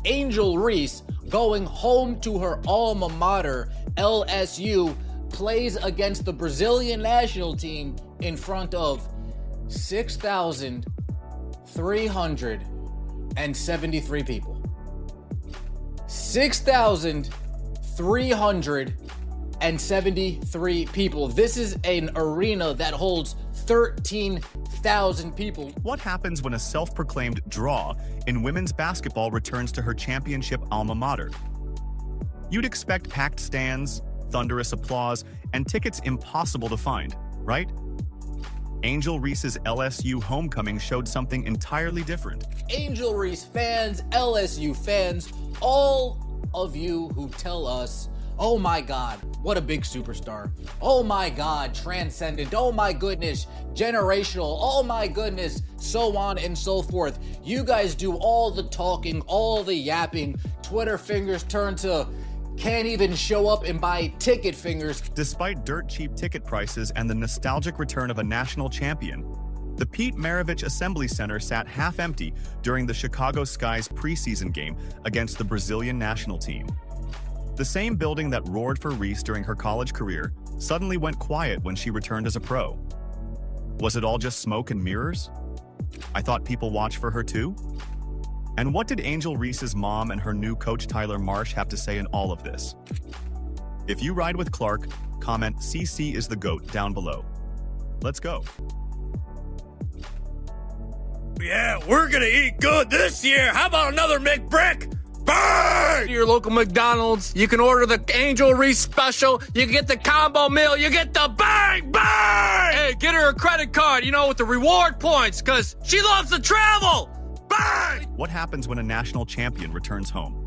Angel Reese, going home to her alma mater, LSU, plays against the Brazilian national team in front of 6,373 people. 6,373 people. This is an arena that holds 13,000 people. What happens when a self-proclaimed draw in women's basketball returns to her championship alma mater? You'd expect packed stands, thunderous applause, and tickets impossible to find, right? Angel Reese's LSU homecoming showed something entirely different. Angel Reese fans, LSU fans, all of you who tell us, oh my God, what a big superstar. Oh my God, transcendent. Oh my goodness, generational. Oh my goodness, so on and so forth. You guys do all the talking, all the yapping. Twitter fingers turn to can't even show up and buy ticket fingers. Despite dirt cheap ticket prices and the nostalgic return of a national champion, the Pete Maravich Assembly Center sat half empty during the Chicago Sky's preseason game against the Brazilian national team. The same building that roared for Reese during her college career suddenly went quiet when she returned as a pro. Was it all just smoke and mirrors? I thought people watch for her too? And what did Angel Reese's mom and her new coach Tyler Marsh have to say in all of this? If you ride with Clark, comment CC is the GOAT down below. Let's go. Yeah, we're gonna eat good this year. How about another McBrick? Bang! Your local McDonald's, you can order the Angel Reese special, you can get the combo meal, you get the bang, bang! Hey, get her a credit card, with the reward points, because she loves to travel! Bang! What happens when a national champion returns home?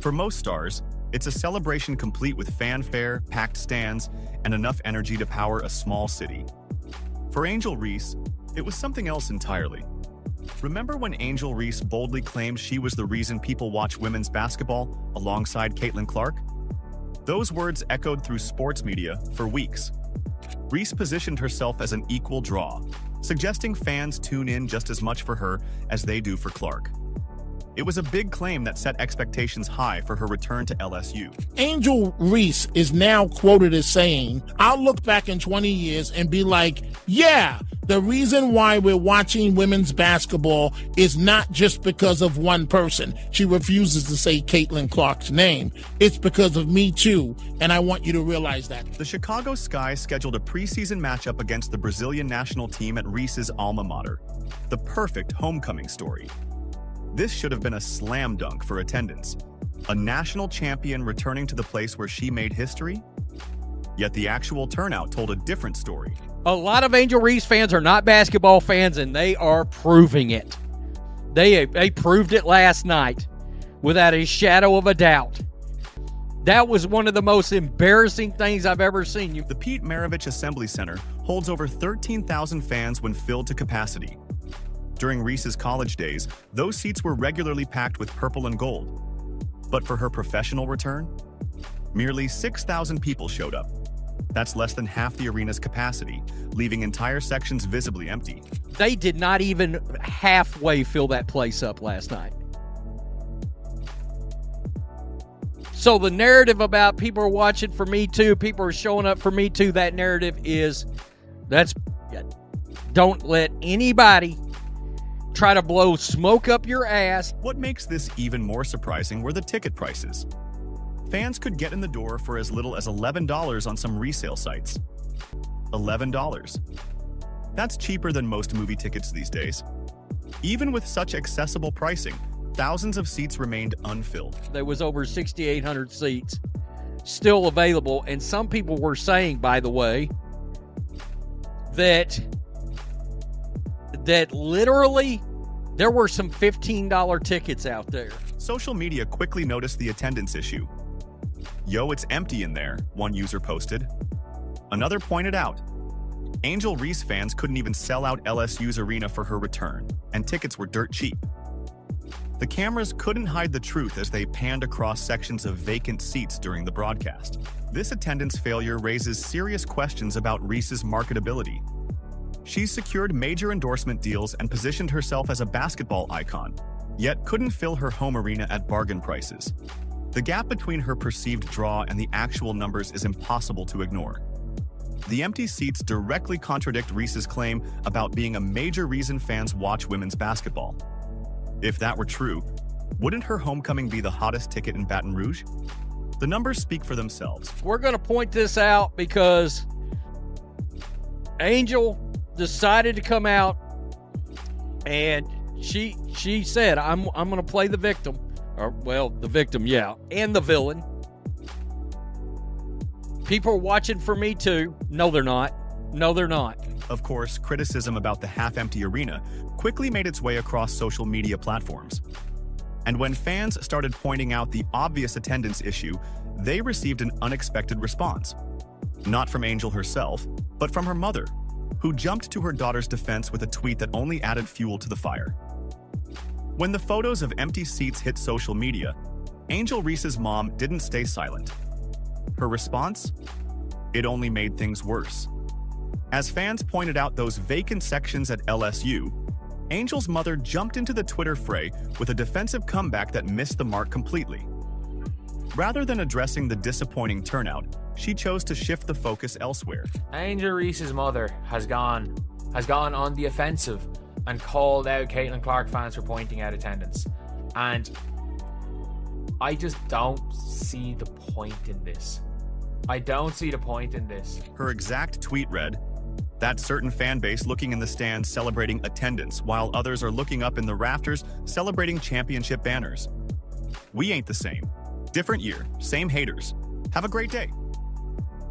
For most stars, it's a celebration complete with fanfare, packed stands, and enough energy to power a small city. For Angel Reese, it was something else entirely. Remember when Angel Reese boldly claimed she was the reason people watch women's basketball alongside Caitlin Clark? Those words echoed through sports media for weeks. Reese positioned herself as an equal draw, suggesting fans tune in just as much for her as they do for Clark. It was a big claim that set expectations high for her return to LSU. Angel Reese is now quoted as saying, I'll look back in 20 years and be like, yeah, the reason why we're watching women's basketball is not just because of one person. She refuses to say Caitlin Clark's name. It's because of me too, and I want you to realize that. The Chicago Sky scheduled a preseason matchup against the Brazilian national team at Reese's alma mater. The perfect homecoming story. This should have been a slam dunk for attendance. A national champion returning to the place where she made history? Yet the actual turnout told a different story. A lot of Angel Reese fans are not basketball fans, and they are proving it. They proved it last night without a shadow of a doubt. That was one of the most embarrassing things I've ever seen. The Pete Maravich Assembly Center holds over 13,000 fans when filled to capacity. During Reese's college days, those seats were regularly packed with purple and gold. But for her professional return, merely 6,000 people showed up. That's less than half the arena's capacity, leaving entire sections visibly empty. They did not even halfway fill that place up last night. So the narrative about people are watching for Me Too, people are showing up for Me Too, that narrative is, don't let anybody try to blow smoke up your ass. What makes this even more surprising were the ticket prices. Fans could get in the door for as little as $11 on some resale sites. $11. That's cheaper than most movie tickets these days. Even with such accessible pricing, thousands of seats remained unfilled. There was over 6,800 seats still available, and some people were saying, by the way, that literally there were some $15 tickets out there. Social media quickly noticed the attendance issue. Yo, it's empty in there, one user posted. Another pointed out, Angel Reese fans couldn't even sell out LSU's arena for her return, and tickets were dirt cheap. The cameras couldn't hide the truth as they panned across sections of vacant seats during the broadcast. This attendance failure raises serious questions about Reese's marketability. She's secured major endorsement deals and positioned herself as a basketball icon. yet couldn't fill her home arena at bargain prices. The gap between her perceived draw and the actual numbers is impossible to ignore. The empty seats directly contradict Reese's claim about being a major reason fans watch women's basketball. If that were true, wouldn't her homecoming be the hottest ticket in Baton Rouge? The numbers speak for themselves. We're going to point this out because Angel decided to come out and she said, I'm going to play the victim. Or, well, the victim, yeah, and the villain. People are watching for me too. No, they're not. No, they're not. Of course, criticism about the half-empty arena quickly made its way across social media platforms. And when fans started pointing out the obvious attendance issue, they received an unexpected response. Not from Angel herself, but from her mother, who jumped to her daughter's defense with a tweet that only added fuel to the fire. When the photos of empty seats hit social media, Angel Reese's mom didn't stay silent. Her response? It only made things worse. As fans pointed out those vacant sections at LSU, Angel's mother jumped into the Twitter fray with a defensive comeback that missed the mark completely. Rather than addressing the disappointing turnout, she chose to shift the focus elsewhere. Angel Reese's mother has gone on the offensive and called out Caitlin Clark fans for pointing out attendance. And I just don't see the point in this. I don't see the point in this. Her exact tweet read, "That certain fan base looking in the stands celebrating attendance while others are looking up in the rafters celebrating championship banners. We ain't the same. Different year, same haters. Have a great day."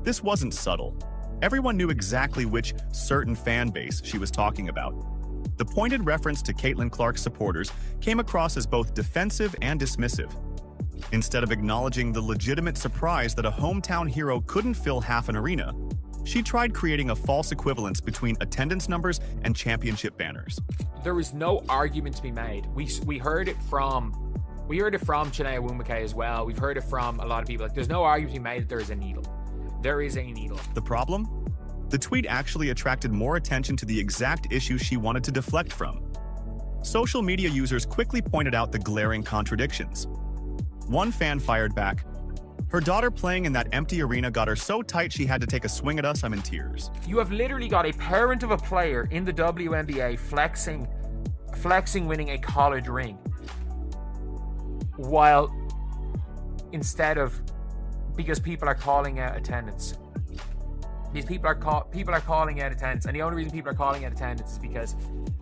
This wasn't subtle. Everyone knew exactly which certain fan base she was talking about. The pointed reference to Caitlin Clark's supporters came across as both defensive and dismissive. Instead of acknowledging the legitimate surprise that a hometown hero couldn't fill half an arena, she tried creating a false equivalence between attendance numbers and championship banners. There is no argument to be made. We heard it from Chinea Nwumike as well. We've heard it from a lot of people. Like, there's no argument to be made that there is a needle. There is a needle. The problem? The tweet actually attracted more attention to the exact issue she wanted to deflect from. Social media users quickly pointed out the glaring contradictions. One fan fired back, "Her daughter playing in that empty arena got her so tight she had to take a swing at us, I'm in tears." You have literally got a parent of a player in the WNBA flexing winning a college ring, while instead of, because people are calling out attendance. These people are calling out attendance, and the only reason people are calling out attendance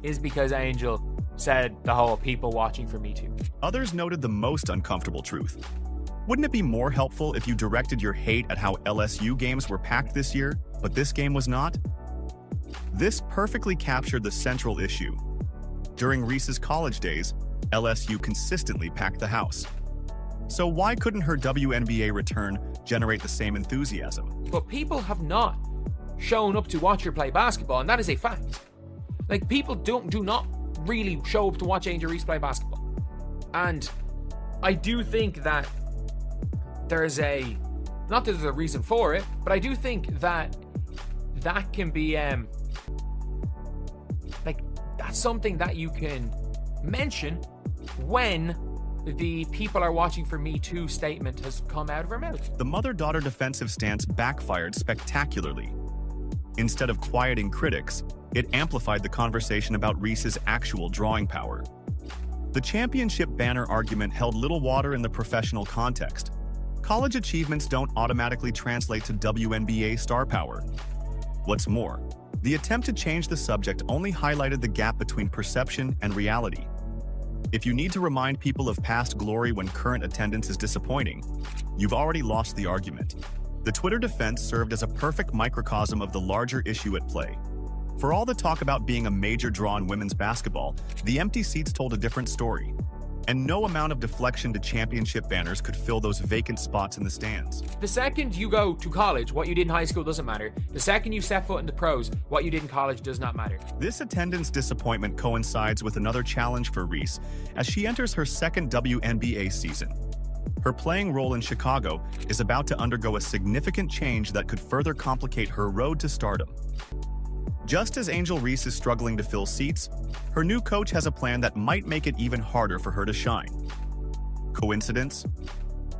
is because Angel said the whole "people watching for me too." Others noted the most uncomfortable truth. Wouldn't it be more helpful if you directed your hate at how LSU games were packed this year, but this game was not? This perfectly captured the central issue. During Reese's college days, LSU consistently packed the house. So why couldn't her WNBA return generate the same enthusiasm? But people have not shown up to watch her play basketball, and that is a fact. Like, people do not really show up to watch Angel Reese play basketball. And I do think that there's not that there's a reason for it, but I do think that can be that's something that you can mention when the "people are watching for me too" statement has come out of her mouth. The mother-daughter defensive stance backfired spectacularly. Instead of quieting critics, it amplified the conversation about Reese's actual drawing power. The championship banner argument held little water in the professional context. College achievements don't automatically translate to WNBA star power. What's more, the attempt to change the subject only highlighted the gap between perception and reality. If you need to remind people of past glory when current attendance is disappointing, you've already lost the argument. The Twitter defense served as a perfect microcosm of the larger issue at play. For all the talk about being a major draw in women's basketball, the empty seats told a different story. And no amount of deflection to championship banners could fill those vacant spots in the stands. The second you go to college, what you did in high school doesn't matter. The second you set foot in the pros, what you did in college does not matter. This attendance disappointment coincides with another challenge for Reese as she enters her second WNBA season. Her playing role in Chicago is about to undergo a significant change that could further complicate her road to stardom. Just as Angel Reese is struggling to fill seats, her new coach has a plan that might make it even harder for her to shine. Coincidence?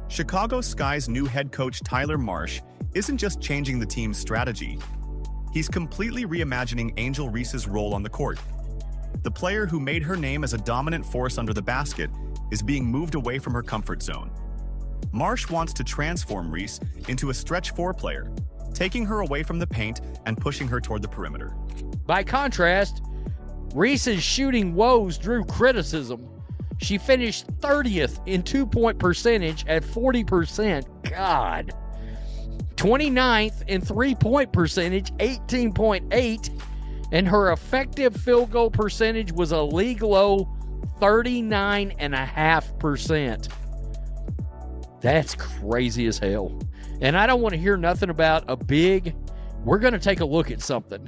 Chicago Sky's new head coach Tyler Marsh isn't just changing the team's strategy. He's completely reimagining Angel Reese's role on the court. The player who made her name as a dominant force under the basket is being moved away from her comfort zone. Marsh wants to transform Reese into a stretch four player, taking her away from the paint and pushing her toward the perimeter. By contrast, Reese's shooting woes drew criticism. She finished 30th in two-point percentage at 40%. God. 29th in three-point percentage, 18.8, and her effective field goal percentage was a league low 39.5%. That's crazy as hell. And I don't want to hear nothing about a big. We're going to take a look at something.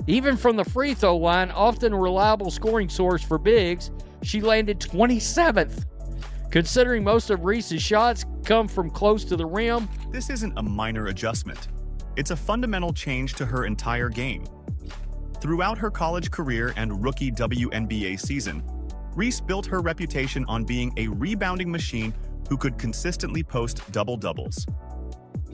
Even from the free throw line, often a reliable scoring source for bigs, she landed 27th. Considering most of Reese's shots come from close to the rim, this isn't a minor adjustment. It's a fundamental change to her entire game. Throughout her college career and rookie WNBA season, Reese built her reputation on being a rebounding machine who could consistently post double-doubles.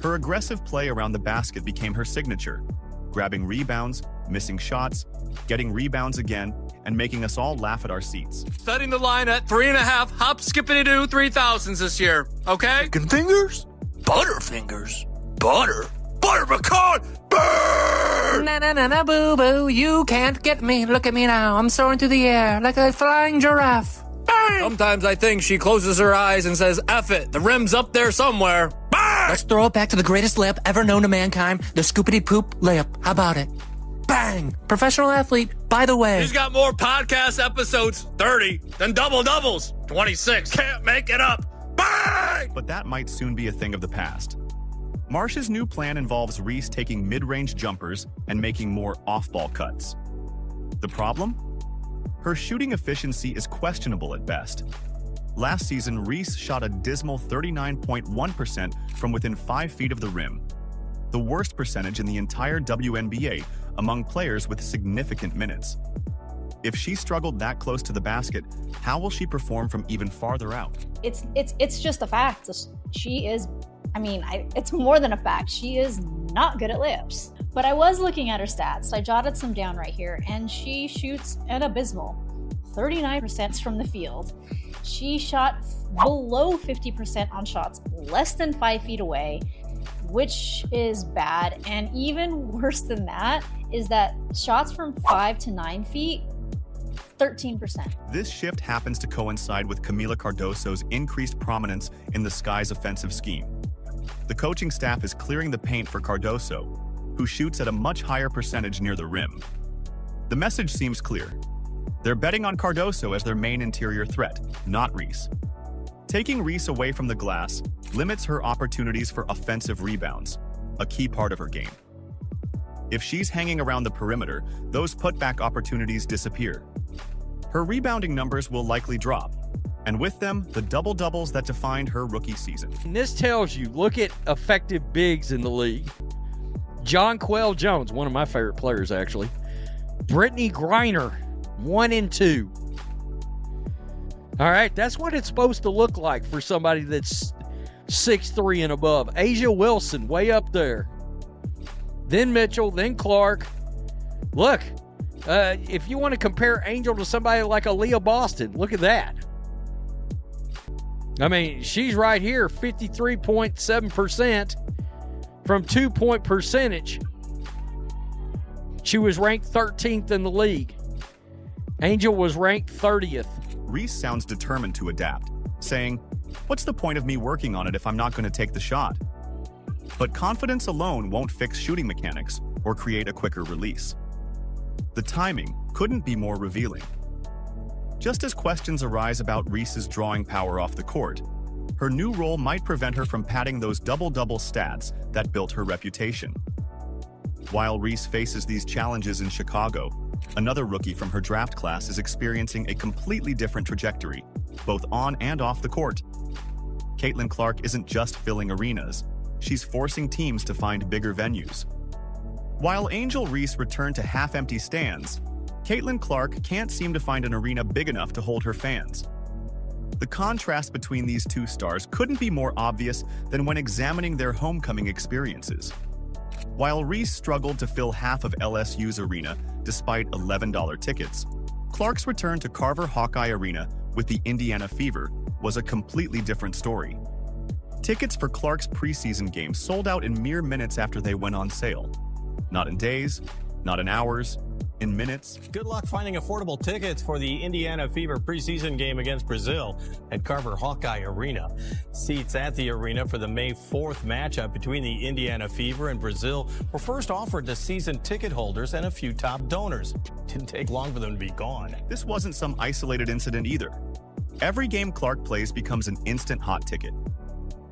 Her aggressive play around the basket became her signature, grabbing rebounds, missing shots, getting rebounds again, and making us all laugh at our seats. Setting the line at 3.5 hop, skippity-doo 3000s this year, okay? Chicken fingers? Butterfingers? Butter pecan? Burn! Na boo-boo, you can't get me. Look at me now, I'm soaring through the air like a flying giraffe. Bang! Sometimes I think she closes her eyes and says, F it, the rim's up there somewhere. Bang! Let's throw it back to the greatest layup ever known to mankind, the scoopity-poop layup. How about it? Bang! Professional athlete, by the way. She's got more podcast episodes, 30, than double-doubles, 26. Can't make it up. Bang! But that might soon be a thing of the past. Marsh's new plan involves Reese taking mid-range jumpers and making more off-ball cuts. The problem? Her shooting efficiency is questionable at best. Last season, Reese shot a dismal 39.1% from within 5 feet of the rim, the worst percentage in the entire WNBA among players with significant minutes. If she struggled that close to the basket, how will she perform from even farther out? It's just a fact. She is, it's more than a fact. She is not good at layups. But I was looking at her stats. I jotted some down right here, and she shoots an abysmal 39% from the field. She shot below 50% on shots less than 5 feet away, which is bad. And even worse than that is that shots from 5 to 9 feet, 13%. This shift happens to coincide with Camila Cardoso's increased prominence in the Sky's offensive scheme. The coaching staff is clearing the paint for Cardoso, who shoots at a much higher percentage near the rim. The message seems clear. They're betting on Cardoso as their main interior threat, not Reese. Taking Reese away from the glass limits her opportunities for offensive rebounds, a key part of her game. If she's hanging around the perimeter, those putback opportunities disappear. Her rebounding numbers will likely drop, and with them, the double-doubles that defined her rookie season. And this tells you, look at effective bigs in the league. Jonquel Jones, one of my favorite players, actually. Brittany Griner, 1 and 2. All right, that's what it's supposed to look like for somebody that's 6'3" and above. Asia Wilson, way up there. Then Mitchell, then Clark. Look, if you want to compare Angel to somebody like Aaliyah Boston, look at that. She's right here, 53.7% from 2-point percentage. She was ranked 13th in the league. Angel was ranked 30th. Reese sounds determined to adapt, saying, "What's the point of me working on it if I'm not going to take the shot?" But confidence alone won't fix shooting mechanics or create a quicker release. The timing couldn't be more revealing. Just as questions arise about Reese's drawing power off the court, her new role might prevent her from padding those double-double stats that built her reputation. While Reese faces these challenges in Chicago, another rookie from her draft class is experiencing a completely different trajectory, both on and off the court. Caitlin Clark isn't just filling arenas, she's forcing teams to find bigger venues. While Angel Reese returned to half-empty stands, Caitlin Clark can't seem to find an arena big enough to hold her fans. The contrast between these two stars couldn't be more obvious than when examining their homecoming experiences. While Reese struggled to fill half of LSU's arena despite $11 tickets, Clark's return to Carver Hawkeye Arena with the Indiana Fever was a completely different story. Tickets for Clark's preseason game sold out in mere minutes after they went on sale. Not in days, not in hours, in minutes. Good luck finding affordable tickets for the Indiana Fever preseason game against Brazil at Carver Hawkeye Arena. Seats at the arena for the May 4th matchup between the Indiana Fever and Brazil were first offered to season ticket holders and a few top donors. Didn't take long for them to be gone. This wasn't some isolated incident either. Every game Clark plays becomes an instant hot ticket.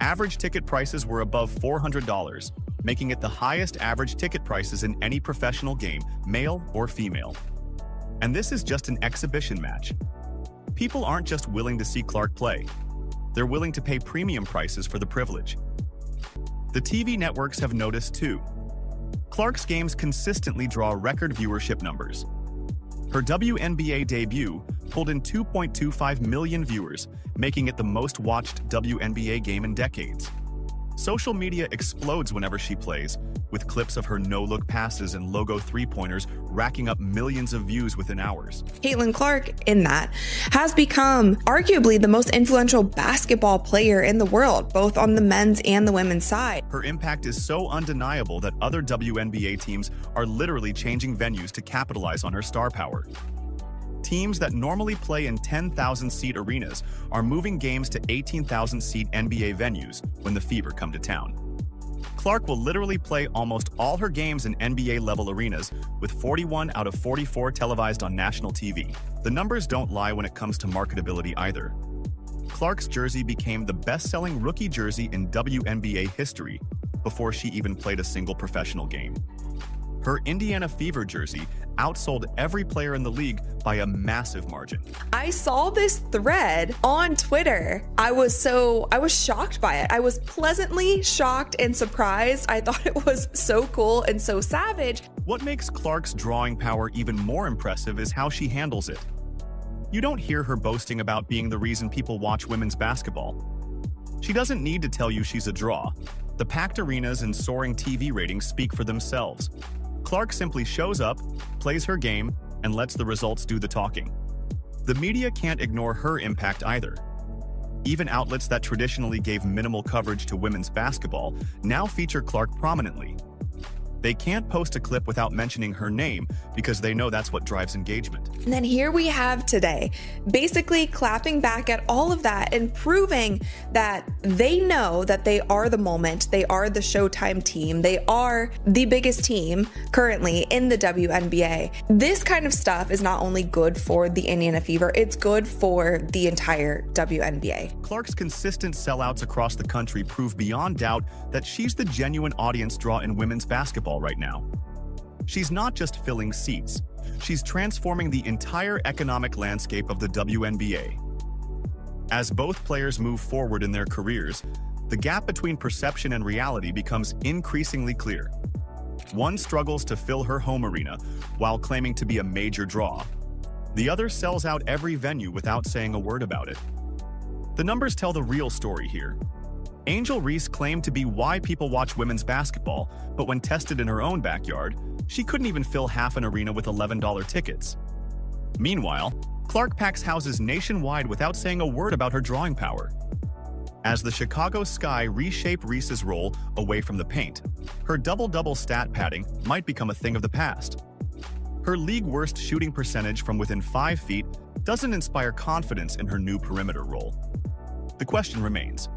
Average ticket prices were above $400, making it the highest average ticket prices in any professional game, male or female. And this is just an exhibition match. People aren't just willing to see Clark play. They're willing to pay premium prices for the privilege. The TV networks have noticed too. Clark's games consistently draw record viewership numbers. Her WNBA debut pulled in 2.25 million viewers, making it the most watched WNBA game in decades. Social media explodes whenever she plays, with clips of her no-look passes and logo three-pointers racking up millions of views within hours. Caitlin Clark, in that, has become arguably the most influential basketball player in the world, both on the men's and the women's side. Her impact is so undeniable that other WNBA teams are literally changing venues to capitalize on her star power. Teams that normally play in 10,000-seat arenas are moving games to 18,000-seat NBA venues when the Fever come to town. Clark will literally play almost all her games in NBA-level arenas, with 41 out of 44 televised on national TV. The numbers don't lie when it comes to marketability either. Clark's jersey became the best-selling rookie jersey in WNBA history before she even played a single professional game. Her Indiana Fever jersey outsold every player in the league by a massive margin. I saw this thread on Twitter. I was shocked by it. I was pleasantly shocked and surprised. I thought it was so cool and so savage. What makes Clark's drawing power even more impressive is how she handles it. You don't hear her boasting about being the reason people watch women's basketball. She doesn't need to tell you she's a draw. The packed arenas and soaring TV ratings speak for themselves. Clark simply shows up, plays her game, and lets the results do the talking. The media can't ignore her impact either. Even outlets that traditionally gave minimal coverage to women's basketball now feature Clark prominently. They can't post a clip without mentioning her name because they know that's what drives engagement. And then here we have today, basically clapping back at all of that and proving that they know that they are the moment, they are the Showtime team, they are the biggest team currently in the WNBA. This kind of stuff is not only good for the Indiana Fever, it's good for the entire WNBA. Clark's consistent sellouts across the country prove beyond doubt that she's the genuine audience draw in women's basketball right now. She's not just filling seats, she's transforming the entire economic landscape of the WNBA. As both players move forward in their careers, the gap between perception and reality becomes increasingly clear. One struggles to fill her home arena while claiming to be a major draw. The other sells out every venue without saying a word about it. The numbers tell the real story here. Angel Reese claimed to be why people watch women's basketball, but when tested in her own backyard, she couldn't even fill half an arena with $11 tickets. Meanwhile, Clark packs houses nationwide without saying a word about her drawing power. As the Chicago Sky reshape Reese's role away from the paint, her double-double stat padding might become a thing of the past. Her league-worst shooting percentage from within 5 feet doesn't inspire confidence in her new perimeter role. The question remains,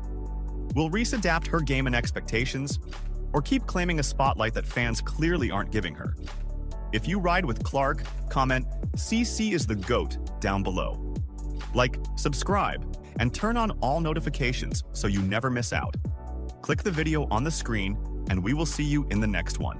will Reese adapt her game and expectations, or keep claiming a spotlight that fans clearly aren't giving her? If you ride with Clark, comment "CC is the GOAT" down below. Like, subscribe, and turn on all notifications so you never miss out. Click the video on the screen, and we will see you in the next one.